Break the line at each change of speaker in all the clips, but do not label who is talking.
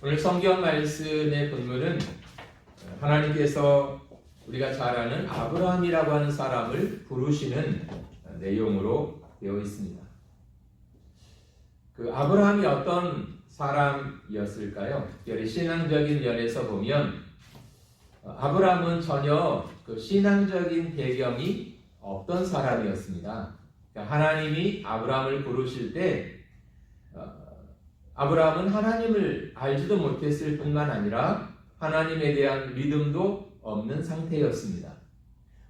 오늘 성경 말씀의 본문은 하나님께서 우리가 잘 아는 아브라함이라고 하는 사람을 부르시는 내용으로 되어 있습니다. 그 아브라함이 어떤 사람이었을까요? 특별히 신앙적인 면에서 보면 아브라함은 전혀 그 신앙적인 배경이 없던 사람이었습니다. 그러니까 하나님이 아브라함을 부르실 때 아브라함은 하나님을 알지도 못했을 뿐만 아니라 하나님에 대한 믿음도 없는 상태였습니다.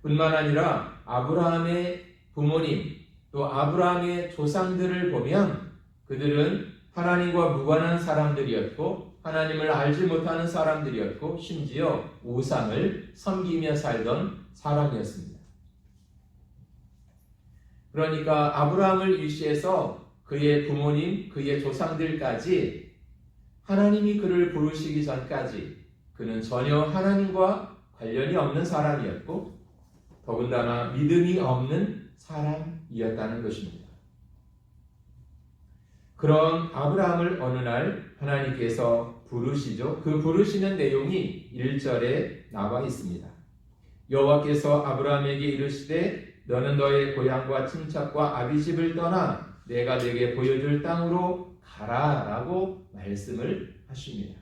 뿐만 아니라 아브라함의 부모님 또 아브라함의 조상들을 보면 그들은 하나님과 무관한 사람들이었고 하나님을 알지 못하는 사람들이었고 심지어 우상을 섬기며 살던 사람이었습니다. 그러니까 아브라함을 위시해서 그의 부모님, 그의 조상들까지 하나님이 그를 부르시기 전까지 그는 전혀 하나님과 관련이 없는 사람이었고 더군다나 믿음이 없는 사람이었다는 것입니다. 그런 아브라함을 어느 날 하나님께서 부르시죠. 그 부르시는 내용이 1절에 나와 있습니다. 여호와께서 아브라함에게 이르시되 너는 너의 고향과 친척과 아비집을 떠나 내가 네게 보여줄 땅으로 가라라고 말씀을 하십니다.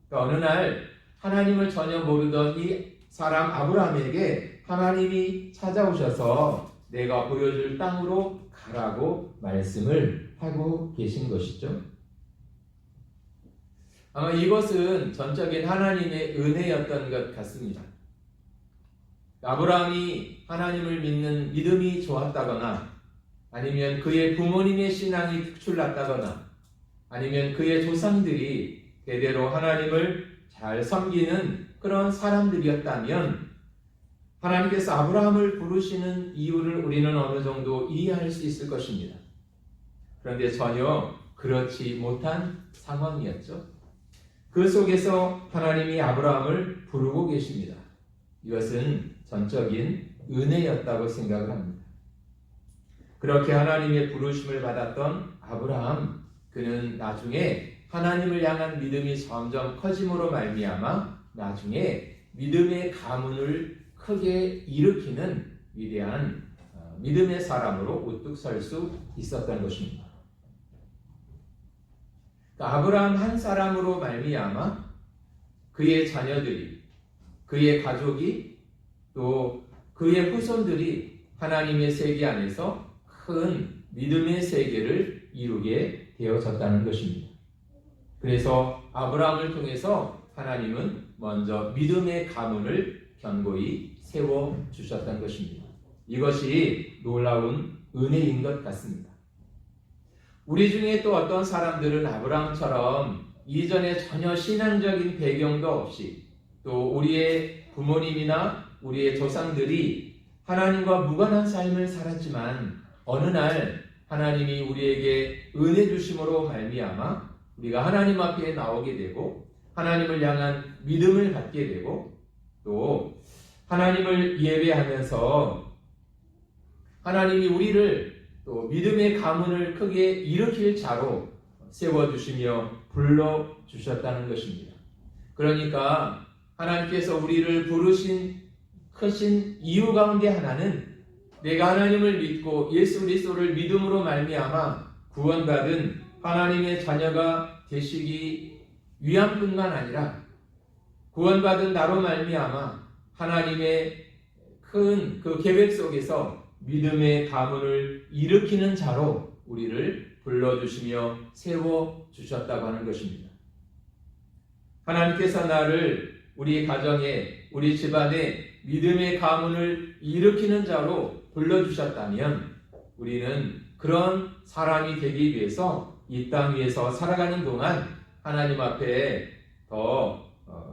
그러니까 어느 날 하나님을 전혀 모르던 이 사람 아브라함에게 하나님이 찾아오셔서 내가 보여줄 땅으로 가라고 말씀을 하고 계신 것이죠. 아마 이것은 전적인 하나님의 은혜였던 것 같습니다. 아브라함이 하나님을 믿는 믿음이 좋았다거나 아니면 그의 부모님의 신앙이 특출났다거나 아니면 그의 조상들이 대대로 하나님을 잘 섬기는 그런 사람들이었다면 하나님께서 아브라함을 부르시는 이유를 우리는 어느 정도 이해할 수 있을 것입니다. 그런데 전혀 그렇지 못한 상황이었죠. 그 속에서 하나님이 아브라함을 부르고 계십니다. 이것은 전적인 은혜였다고 생각을 합니다. 그렇게 하나님의 부르심을 받았던 아브라함, 그는 나중에 하나님을 향한 믿음이 점점 커짐으로 말미암아 나중에 믿음의 가문을 크게 일으키는 위대한 믿음의 사람으로 우뚝 설 수 있었던 것입니다. 그러니까 아브라함 한 사람으로 말미암아 그의 자녀들이, 그의 가족이 또 그의 후손들이 하나님의 세계 안에서 큰 믿음의 세계를 이루게 되어졌다는 것입니다. 그래서 아브라함을 통해서 하나님은 먼저 믿음의 가문을 견고히 세워주셨던 것입니다. 이것이 놀라운 은혜인 것 같습니다. 우리 중에 또 어떤 사람들은 아브라함처럼 이전에 전혀 신앙적인 배경도 없이 또 우리의 부모님이나 우리의 조상들이 하나님과 무관한 삶을 살았지만 어느 날 하나님이 우리에게 은혜 주심으로 말미암아 우리가 하나님 앞에 나오게 되고 하나님을 향한 믿음을 갖게 되고 또 하나님을 예배하면서 하나님이 우리를 또 믿음의 가문을 크게 일으킬 자로 세워주시며 불러주셨다는 것입니다. 그러니까 하나님께서 우리를 부르신 크신 이유 가운데 하나는 내가 하나님을 믿고 예수 그리스도를 믿음으로 말미암아 구원받은 하나님의 자녀가 되시기 위함뿐만 아니라 구원받은 나로 말미암아 하나님의 큰 그 계획 속에서 믿음의 가문을 일으키는 자로 우리를 불러주시며 세워주셨다고 하는 것입니다. 하나님께서 나를 우리 가정에, 우리 집안에 믿음의 가문을 일으키는 자로 불러주셨다면 우리는 그런 사람이 되기 위해서 이 땅 위에서 살아가는 동안 하나님 앞에 더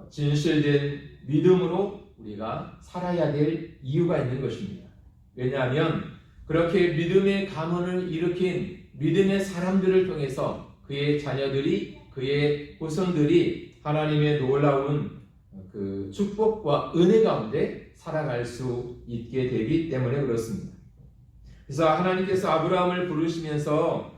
진실된 믿음으로 우리가 살아야 될 이유가 있는 것입니다. 왜냐하면 그렇게 믿음의 가문을 일으킨 믿음의 사람들을 통해서 그의 자녀들이, 그의 후손들이 하나님의 놀라운 그 축복과 은혜 가운데 살아갈 수 있게 되기 때문에 그렇습니다. 그래서 하나님께서 아브라함을 부르시면서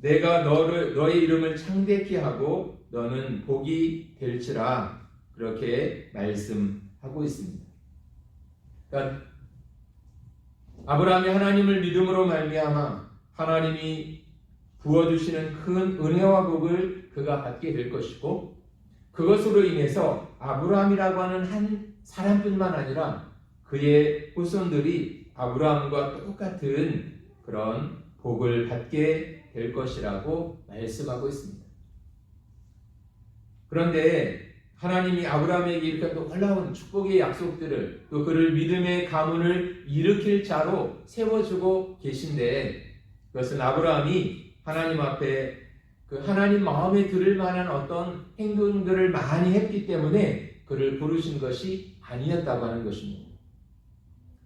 내가 너의 이름을 창대케 하고 너는 복이 될지라 그렇게 말씀하고 있습니다. 그러니까 아브라함이 하나님을 믿음으로 말미암아 하나님이 부어주시는 큰 은혜와 복을 그가 받게 될 것이고, 그것으로 인해서 아브라함이라고 하는 한 사람뿐만 아니라 그의 후손들이 아브라함과 똑같은 그런 복을 받게 될 것이라고 말씀하고 있습니다. 그런데 하나님이 아브라함에게 이렇게 놀라운 축복의 약속들을, 또 그를 믿음의 가문을 일으킬 자로 세워주고 계신데, 그것은 아브라함이 하나님 앞에 그 하나님 마음에 들을 만한 어떤 행동들을 많이 했기 때문에 그를 부르신 것이 아니었다고 하는 것입니다.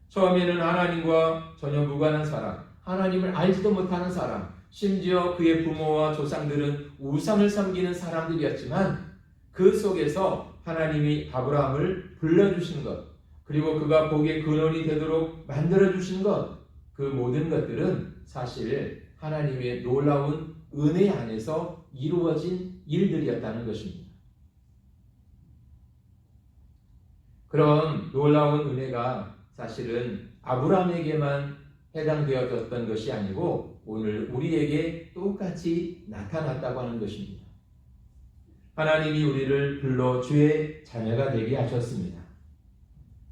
처음에는 하나님과 전혀 무관한 사람, 하나님을 알지도 못하는 사람, 심지어 그의 부모와 조상들은 우상을 섬기는 사람들이었지만 그 속에서 하나님이 아브라함을 불러주신 것, 그리고 그가 복의 근원이 되도록 만들어주신 것, 그 모든 것들은 사실 하나님의 놀라운 은혜 안에서 이루어진 일들이었다는 것입니다. 그런 놀라운 은혜가 사실은 아브라함에게만 해당되어졌던 것이 아니고 오늘 우리에게 똑같이 나타났다고 하는 것입니다. 하나님이 우리를 불러 주의 자녀가 되게 하셨습니다.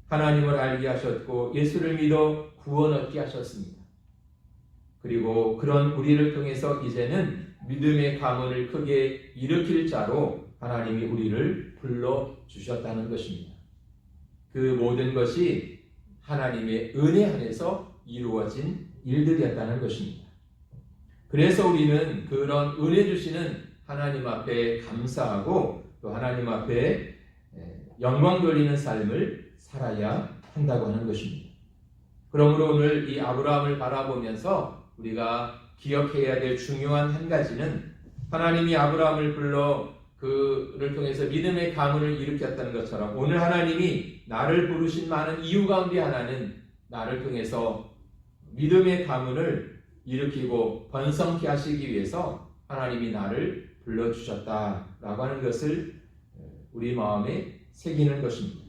하나님을 알게 하셨고 예수를 믿어 구원 얻게 하셨습니다. 그리고 그런 우리를 통해서 이제는 믿음의 가문을 크게 일으킬 자로 하나님이 우리를 불러 주셨다는 것입니다. 그 모든 것이 하나님의 은혜 안에서 이루어진 일들이었다는 것입니다. 그래서 우리는 그런 은혜 주시는 하나님 앞에 감사하고 또 하나님 앞에 영광 돌리는 삶을 살아야 한다고 하는 것입니다. 그러므로 오늘 이 아브라함을 바라보면서 우리가 기억해야 될 중요한 한 가지는 하나님이 아브라함을 불러 그를 통해서 믿음의 가문을 일으켰다는 것처럼 오늘 하나님이 나를 부르신 많은 이유 가운데 하나는 나를 통해서 믿음의 가문을 일으키고 번성케 하시기 위해서 하나님이 나를 불러주셨다라고 하는 것을 우리 마음에 새기는 것입니다.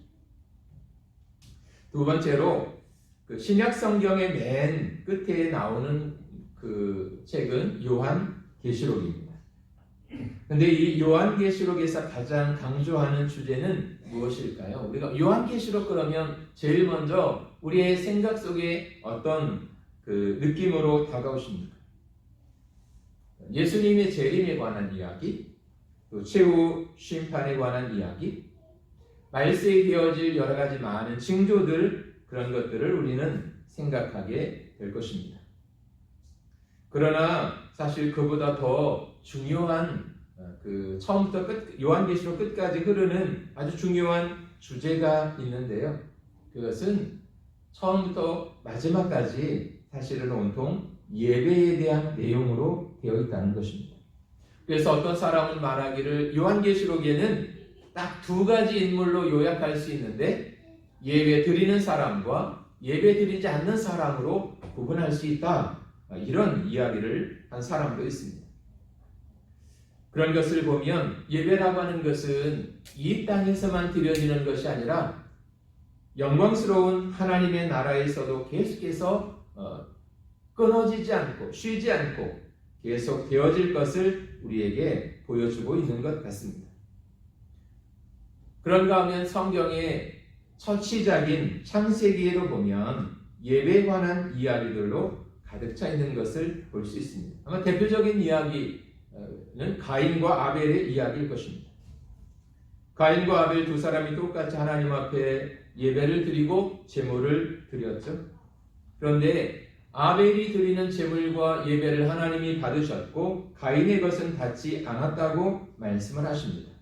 두 번째로 그 신약 성경의 맨 끝에 나오는 그 책은 요한계시록입니다. 근데 이 요한계시록에서 가장 강조하는 주제는 무엇일까요? 우리가 요한계시록 그러면 제일 먼저 우리의 생각 속에 어떤 그 느낌으로 다가오십니까? 예수님의 재림에 관한 이야기, 또 최후 심판에 관한 이야기, 말세에 되어질 여러 가지 많은 징조들, 그런 것들을 우리는 생각하게 될 것입니다. 그러나 사실 그보다 더 중요한 그 처음부터 요한계시록 끝까지 흐르는 아주 중요한 주제가 있는데요. 그것은 처음부터 마지막까지 사실은 온통 예배에 대한 내용으로 되어 있다는 것입니다. 그래서 어떤 사람은 말하기를 요한계시록에는 딱 두 가지 인물로 요약할 수 있는데 예배 드리는 사람과 예배 드리지 않는 사람으로 구분할 수 있다. 이런 이야기를 한 사람도 있습니다. 그런 것을 보면 예배라고 하는 것은 이 땅에서만 드려지는 것이 아니라 영광스러운 하나님의 나라에서도 계속해서 끊어지지 않고 쉬지 않고 계속 되어질 것을 우리에게 보여주고 있는 것 같습니다. 그런가 하면 성경의 첫 시작인 창세기에도 보면 예배에 관한 이야기들로 가득 차 있는 것을 볼 수 있습니다. 아마 대표적인 이야기는 가인과 아벨의 이야기일 것입니다. 가인과 아벨 두 사람이 똑같이 하나님 앞에 예배를 드리고 제물을 드렸죠. 그런데 아벨이 드리는 제물과 예배를 하나님이 받으셨고 가인의 것은 받지 않았다고 말씀을 하십니다.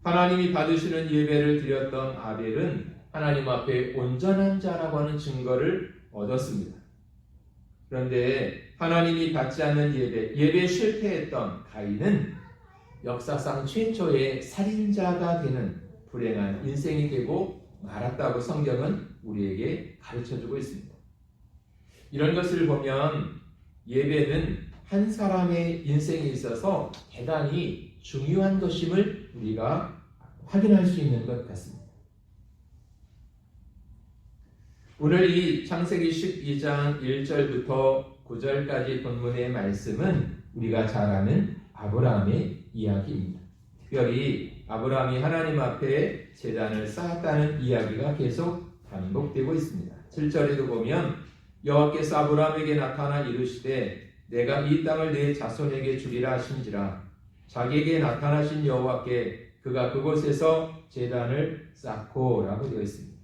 하나님이 받으시는 예배를 드렸던 아벨은 하나님 앞에 온전한 자라고 하는 증거를 얻었습니다. 그런데 하나님이 받지 않는 예배에 실패했던 가인은 역사상 최초의 살인자가 되는 불행한 인생이 되고 말았다고 성경은 우리에게 가르쳐주고 있습니다. 이런 것을 보면 예배는 한 사람의 인생에 있어서 대단히 중요한 것임을 우리가 확인할 수 있는 것 같습니다. 오늘 이 창세기 12장 1절부터 9절까지 본문의 말씀은 우리가 잘 아는 아브라함의 이야기입니다. 특별히 아브라함이 하나님 앞에 제단을 쌓았다는 이야기가 계속 반복되고 있습니다. 7절에도 보면 여호와께서 아브라함에게 나타나 이르시되 내가 이 땅을 네 자손에게 주리라 하신지라. 자기에게 나타나신 여호와께 그가 그곳에서 제단을 쌓고 라고 되어 있습니다.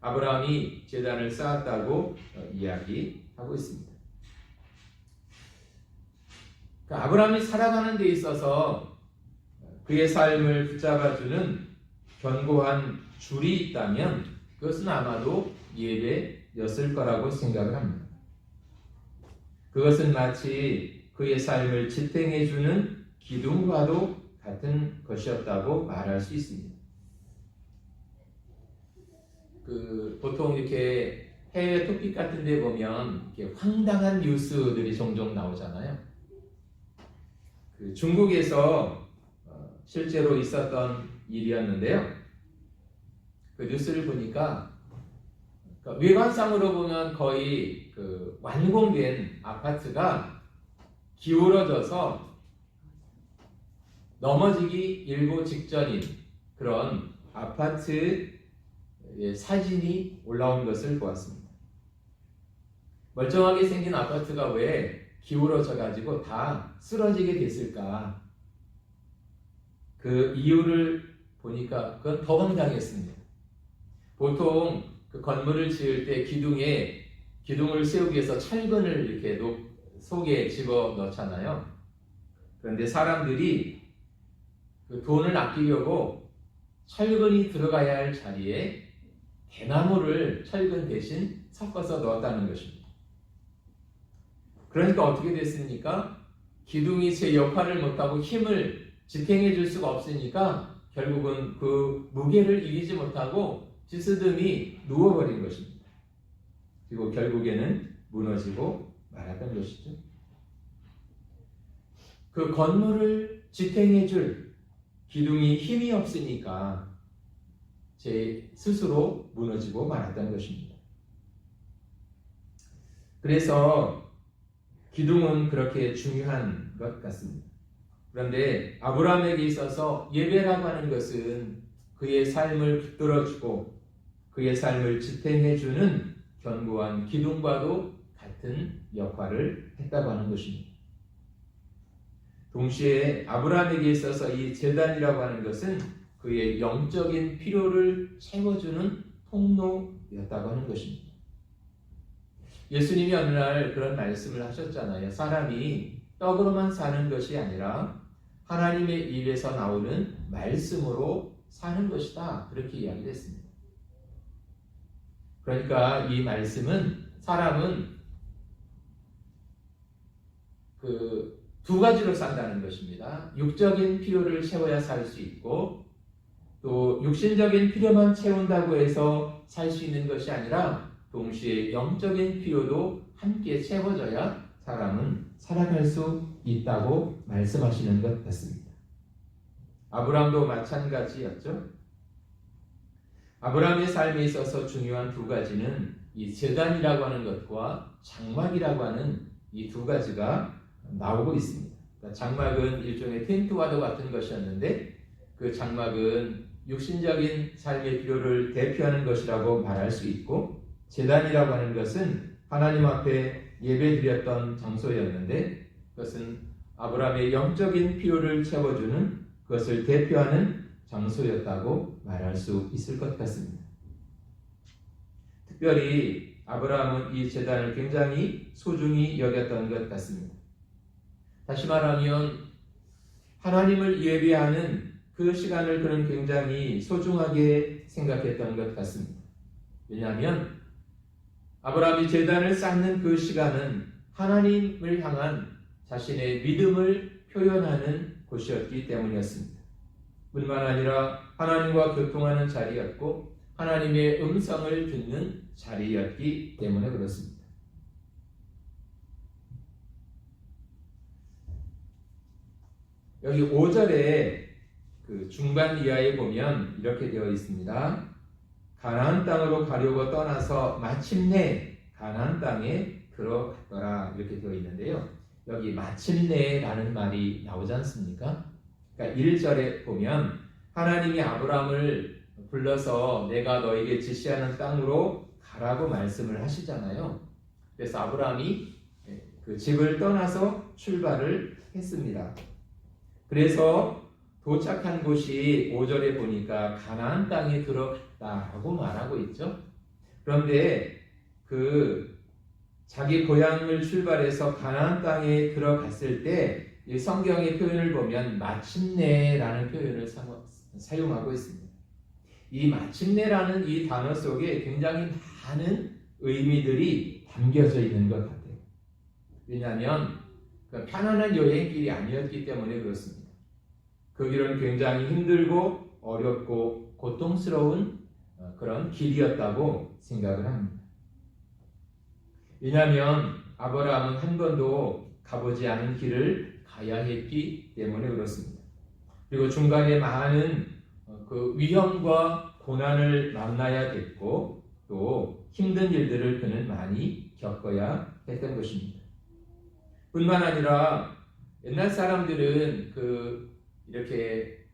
아브라함이 제단을 쌓았다고 이야기하고 있습니다. 그러니까 아브라함이 살아가는 데 있어서 그의 삶을 붙잡아주는 견고한 줄이 있다면 그것은 아마도 예배였을 거라고 생각을 합니다. 그것은 마치 그의 삶을 지탱해주는 기둥과도 같은 것이었다고 말할 수 있습니다. 보통 이렇게 해외 토픽 같은 데 보면 이렇게 황당한 뉴스들이 종종 나오잖아요. 중국에서 실제로 있었던 일이었는데요. 그 뉴스를 보니까 외관상으로 보면 거의 완공된 아파트가 기울어져서 넘어지기 일보 직전인 그런 아파트 사진이 올라온 것을 보았습니다. 멀쩡하게 생긴 아파트가 왜 기울어져 가지고 다 쓰러지게 됐을까? 그 이유를 보니까 그건 더 황당했습니다. 보통 그 건물을 지을 때 기둥을 세우기 위해서 철근을 이렇게 속에 집어 넣잖아요. 그런데 사람들이 그 돈을 아끼려고 철근이 들어가야 할 자리에 대나무를 철근 대신 섞어서 넣었다는 것입니다. 그러니까 어떻게 됐습니까? 기둥이 제 역할을 못하고 힘을 지탱해 줄 수가 없으니까 결국은 그 무게를 이기지 못하고 지스듬이 누워버린 것입니다. 그리고 결국에는 무너지고 말았던 것이죠. 그 건물을 지탱해 줄 기둥이 힘이 없으니까 제 스스로 무너지고 말았던 것입니다. 그래서 기둥은 그렇게 중요한 것 같습니다. 그런데 아브라함에게 있어서 예배라고 하는 것은 그의 삶을 붙들어주고 그의 삶을 지탱해주는 견고한 기둥과도 같은 역할을 했다고 하는 것입니다. 동시에 아브라함에게 있어서 이 제단이라고 하는 것은 그의 영적인 필요를 채워주는 통로였다고 하는 것입니다. 예수님이 어느 날 그런 말씀을 하셨잖아요. 사람이 떡으로만 사는 것이 아니라 하나님의 입에서 나오는 말씀으로 사는 것이다. 그렇게 이야기를 했습니다. 그러니까 이 말씀은 사람은 두 가지로 산다는 것입니다. 육적인 필요를 채워야 살 수 있고 또 육신적인 필요만 채운다고 해서 살 수 있는 것이 아니라 동시에 영적인 필요도 함께 채워져야 사람은 살아갈 수 있다고 말씀하시는 것 같습니다. 아브라함도 마찬가지였죠. 아브라함의 삶에 있어서 중요한 두 가지는 이 제단이라고 하는 것과 장막이라고 하는 이 두 가지가 나오고 있습니다. 그러니까 장막은 일종의 텐트와도 같은 것이었는데 그 장막은 육신적인 삶의 필요를 대표하는 것이라고 말할 수 있고 제단이라고 하는 것은 하나님 앞에 예배드렸던 장소였는데 그것은 아브라함의 영적인 필요를 채워주는 그것을 대표하는 장소였다고 말할 수 있을 것 같습니다. 특별히 아브라함은 이 제단을 굉장히 소중히 여겼던 것 같습니다. 다시 말하면 하나님을 예배하는 그 시간을 그는 굉장히 소중하게 생각했던 것 같습니다. 왜냐하면 아브라함이 제단을 쌓는 그 시간은 하나님을 향한 자신의 믿음을 표현하는 곳이었기 때문이었습니다. 뿐만 아니라 하나님과 교통하는 자리였고 하나님의 음성을 듣는 자리였기 때문에 그렇습니다. 여기 5절에 그 중반 이하에 보면 이렇게 되어 있습니다. 가나안 땅으로 가려고 떠나서 마침내 가나안 땅에 들어갔더라 이렇게 되어 있는데요. 여기 마침내라는 말이 나오지 않습니까? 그러니까 1절에 보면 하나님이 아브라함을 불러서 내가 너에게 지시하는 땅으로 가라고 말씀을 하시잖아요. 그래서 아브라함이 그 집을 떠나서 출발을 했습니다. 그래서 도착한 곳이 5절에 보니까 가나안 땅에 들어갔다라고 말하고 있죠. 그런데 그 자기 고향을 출발해서 가나안 땅에 들어갔을 때 이 성경의 표현을 보면 마침내라는 표현을 사용하고 있습니다. 이 마침내라는 이 단어 속에 굉장히 많은 의미들이 담겨져 있는 것 같아요. 왜냐하면 그 편안한 여행길이 아니었기 때문에 그렇습니다. 그 길은 굉장히 힘들고 어렵고 고통스러운 그런 길이었다고 생각을 합니다. 왜냐하면 아브라함은 한 번도 가보지 않은 길을 가야 했기 때문에 그렇습니다. 그리고 중간에 많은 그 위험과 고난을 만나야 됐고 또 힘든 일들을 그는 많이 겪어야 했던 것입니다. 뿐만 아니라 옛날 사람들은 이렇게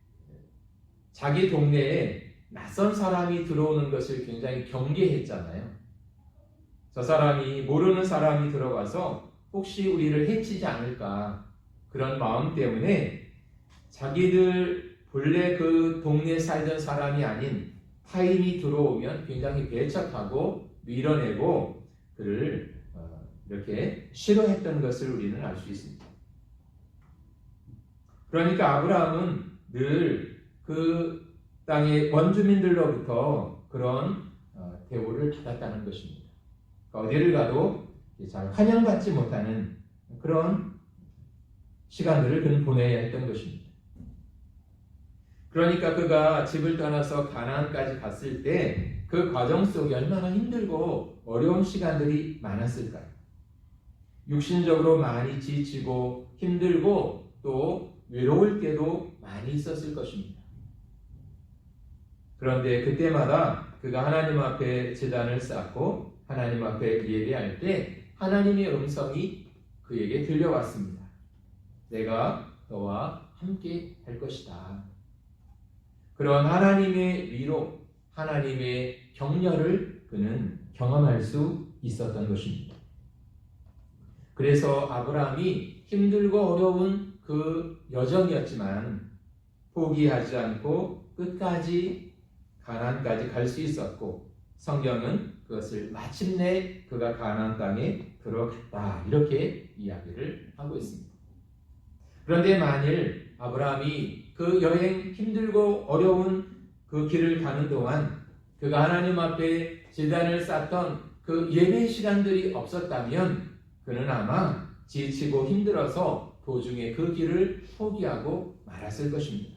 자기 동네에 낯선 사람이 들어오는 것을 굉장히 경계했잖아요. 저 사람이 모르는 사람이 들어가서 혹시 우리를 해치지 않을까 그런 마음 때문에 자기들 본래 그 동네에 살던 사람이 아닌 타인이 들어오면 굉장히 배척하고 밀어내고 그를 이렇게 싫어했던 것을 우리는 알 수 있습니다. 그러니까 아브라함은 늘 그 땅의 원주민들로부터 그런 대우를 받았다는 것입니다. 그러니까 어디를 가도 잘 환영받지 못하는 그런 시간들을 그는 보내야 했던 것입니다. 그러니까 그가 집을 떠나서 가나안까지 갔을 때 그 과정 속에 얼마나 힘들고 어려운 시간들이 많았을까요? 육신적으로 많이 지치고 힘들고 또 외로울 때도 많이 있었을 것입니다. 그런데 그때마다 그가 하나님 앞에 제단을 쌓고 하나님 앞에 예배할 때 하나님의 음성이 그에게 들려왔습니다. 내가 너와 함께 할 것이다. 그런 하나님의 위로, 하나님의 격려를 그는 경험할 수 있었던 것입니다. 그래서 아브라함이 힘들고 어려운 그 여정이었지만 포기하지 않고 끝까지 가나안까지 갈 수 있었고 성경은 그것을 마침내 그가 가나안 땅에 들어갔다 이렇게 이야기를 하고 있습니다. 그런데 만일 아브라함이 그 여행 힘들고 어려운 그 길을 가는 동안 그가 하나님 앞에 제단을 쌓던 그 예배 시간들이 없었다면 그는 아마 지치고 힘들어서 도중에 그 길을 포기하고 말았을 것입니다.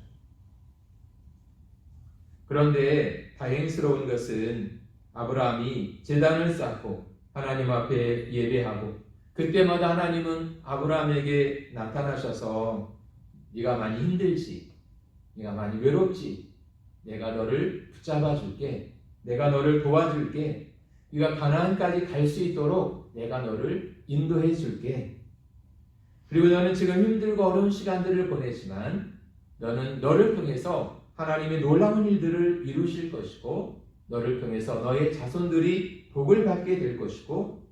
그런데 다행스러운 것은 아브라함이 제단을 쌓고 하나님 앞에 예배하고 그때마다 하나님은 아브라함에게 나타나셔서 네가 많이 힘들지, 네가 많이 외롭지, 내가 너를 붙잡아 줄게, 내가 너를 도와줄게, 네가 가나안까지 갈 수 있도록 내가 너를 인도해 줄게. 그리고 너는 지금 힘들고 어려운 시간들을 보내지만 너는 너를 통해서 하나님의 놀라운 일들을 이루실 것이고 너를 통해서 너의 자손들이 복을 받게 될 것이고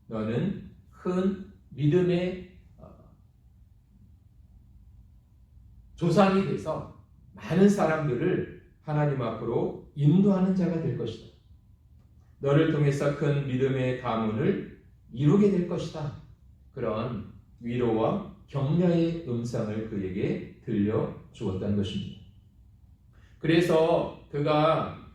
너는 큰 믿음의 조상이 돼서 많은 사람들을 하나님 앞으로 인도하는 자가 될 것이다. 너를 통해서 큰 믿음의 가문을 이루게 될 것이다. 그런 위로와 격려의 음성을 그에게 들려주었던 것입니다. 그래서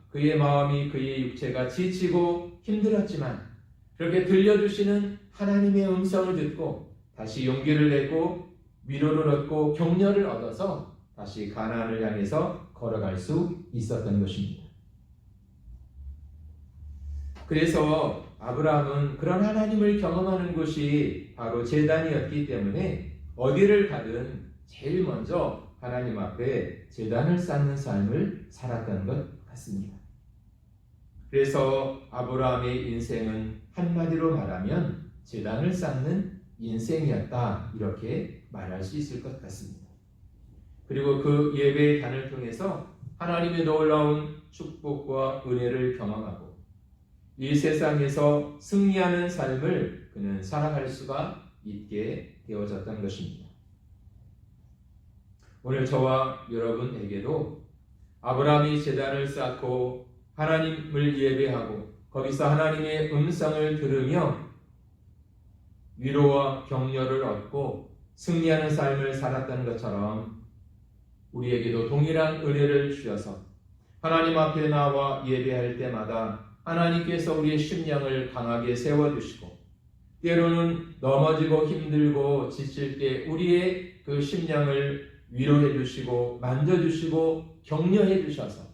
그의 마음이 그의 육체가 지치고 힘들었지만 그렇게 들려주시는 하나님의 음성을 듣고 다시 용기를 내고 위로를 얻고 격려를 얻어서 다시 가나안을 향해서 걸어갈 수 있었던 것입니다. 그래서 아브라함은 그런 하나님을 경험하는 곳이 바로 제단이었기 때문에 어디를 가든 제일 먼저 하나님 앞에 제단을 쌓는 삶을 살았던 것 같습니다. 그래서 아브라함의 인생은 한마디로 말하면 제단을 쌓는 인생이었다, 이렇게 말할 수 있을 것 같습니다. 그리고 그 예배의 단을 통해서 하나님의 놀라운 축복과 은혜를 경험하고 이 세상에서 승리하는 삶을 그는 살아갈 수가 있게 되어졌던 것입니다. 오늘 저와 여러분에게도 아브라함이 제단을 쌓고 하나님을 예배하고 거기서 하나님의 음성을 들으며 위로와 격려를 얻고 승리하는 삶을 살았던 것처럼 우리에게도 동일한 은혜를 주셔서 하나님 앞에 나와 예배할 때마다 하나님께서 우리의 심령을 강하게 세워주시고 때로는 넘어지고 힘들고 지칠 때 우리의 그 심령을 위로해 주시고 만져주시고 격려해 주셔서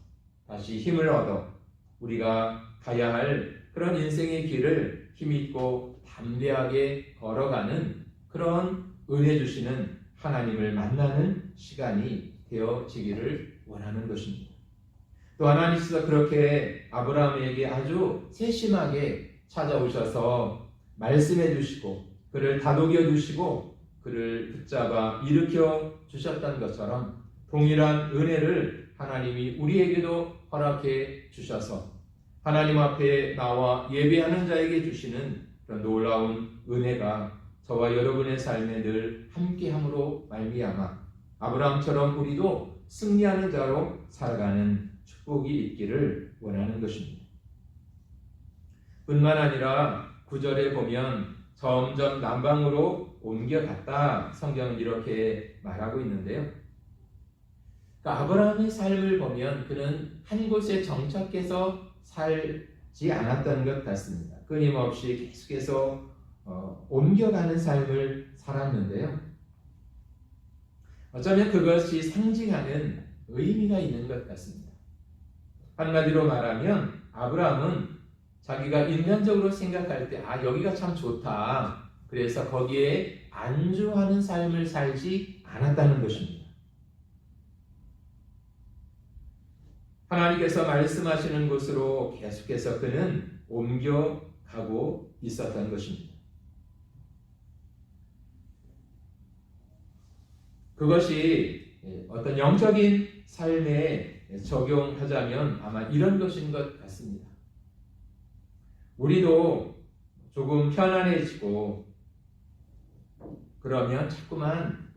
다시 힘을 얻어 우리가 가야 할 그런 인생의 길을 힘있고 담대하게 걸어가는 그런 은혜 주시는 하나님을 만나는 시간이 되어지기를 원하는 것입니다. 또 하나님께서 그렇게 아브라함에게 아주 세심하게 찾아오셔서 말씀해 주시고 그를 다독여 주시고 그를 붙잡아 일으켜 주셨던 것처럼 동일한 은혜를 하나님이 우리에게도 허락해 주셔서 하나님 앞에 나와 예배하는 자에게 주시는 그런 놀라운 은혜가 저와 여러분의 삶에 늘 함께함으로 말미암아 아브라함처럼 우리도 승리하는 자로 살아가는 축복이 있기를 원하는 것입니다. 뿐만 아니라 9절에 보면 점점 남방으로 옮겨갔다, 성경은 이렇게 말하고 있는데요. 그러니까 아브라함의 삶을 보면 그는 한 곳에 정착해서 살지 않았던 것 같습니다. 끊임없이 계속해서 옮겨가는 삶을 살았는데요. 어쩌면 그것이 상징하는 의미가 있는 것 같습니다. 한마디로 말하면 아브라함은 자기가 인간적으로 생각할 때 여기가 참 좋다, 그래서 거기에 안주하는 삶을 살지 않았다는 것입니다. 하나님께서 말씀하시는 곳으로 계속해서 그는 옮겨가고 있었던 것입니다. 그것이 어떤 영적인 삶에 적용하자면 아마 이런 것인 것 같습니다. 우리도 조금 편안해지고 그러면 자꾸만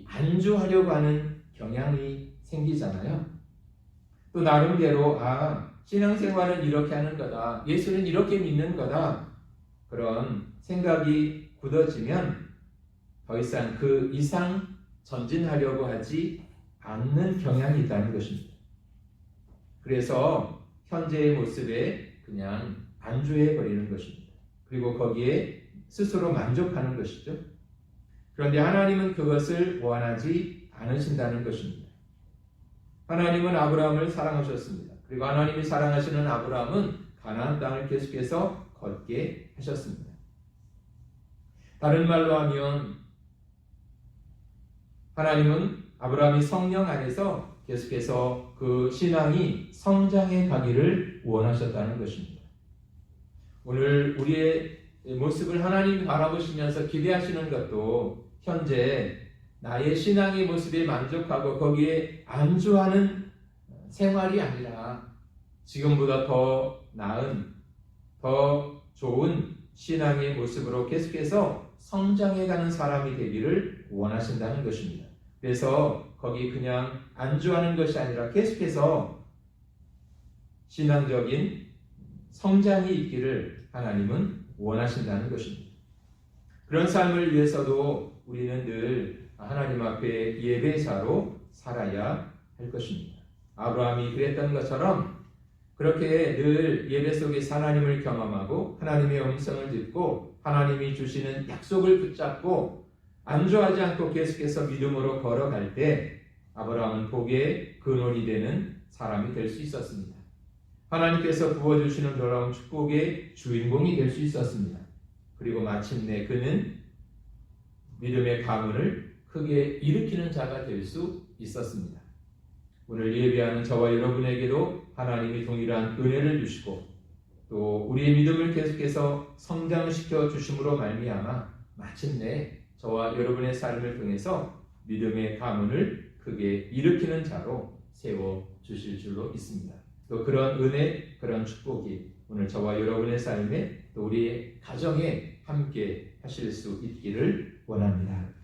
안주하려고 하는 경향이 생기잖아요. 또 나름대로 신앙생활은 이렇게 하는 거다, 예수는 이렇게 믿는 거다, 그런 생각이 굳어지면 더 이상 그 이상 전진하려고 하지 않는 경향이 있다는 것입니다. 그래서 현재의 모습에 그냥 안주해 버리는 것입니다. 그리고 거기에 스스로 만족하는 것이죠. 그런데 하나님은 그것을 원하지 않으신다는 것입니다. 하나님은 아브라함을 사랑하셨습니다. 그리고 하나님이 사랑하시는 아브라함은 가나안 땅을 계속해서 걷게 하셨습니다. 다른 말로 하면 하나님은 아브라함이 성령 안에서 계속해서 그 신앙이 성장해 가기를 원하셨다는 것입니다. 오늘 우리의 모습을 하나님이 바라보시면서 기대하시는 것도 현재 나의 신앙의 모습에 만족하고 거기에 안주하는 생활이 아니라 지금보다 더 나은, 더 좋은 신앙의 모습으로 계속해서 성장해가는 사람이 되기를 원하신다는 것입니다. 그래서 거기 그냥 안주하는 것이 아니라 계속해서 신앙적인 성장이 있기를 하나님은 원하신다는 것입니다. 그런 삶을 위해서도 우리는 늘 하나님 앞에 예배자로 살아야 할 것입니다. 아브라함이 그랬던 것처럼 그렇게 늘 예배 속에서 하나님을 경험하고 하나님의 음성을 듣고 하나님이 주시는 약속을 붙잡고 안주하지 않고 계속해서 믿음으로 걸어갈 때 아브라함은 복의 근원이 되는 사람이 될 수 있었습니다. 하나님께서 부어주시는 놀라운 축복의 주인공이 될 수 있었습니다. 그리고 마침내 그는 믿음의 가문을 크게 일으키는 자가 될 수 있었습니다. 오늘 예배하는 저와 여러분에게도 하나님이 동일한 은혜를 주시고 또 우리의 믿음을 계속해서 성장시켜 주심으로 말미암아 마침내 저와 여러분의 삶을 통해서 믿음의 가문을 크게 일으키는 자로 세워 주실 줄로 믿습니다. 또 그런 은혜, 그런 축복이 오늘 저와 여러분의 삶에 또 우리의 가정에 함께 하실 수 있기를 원합니다.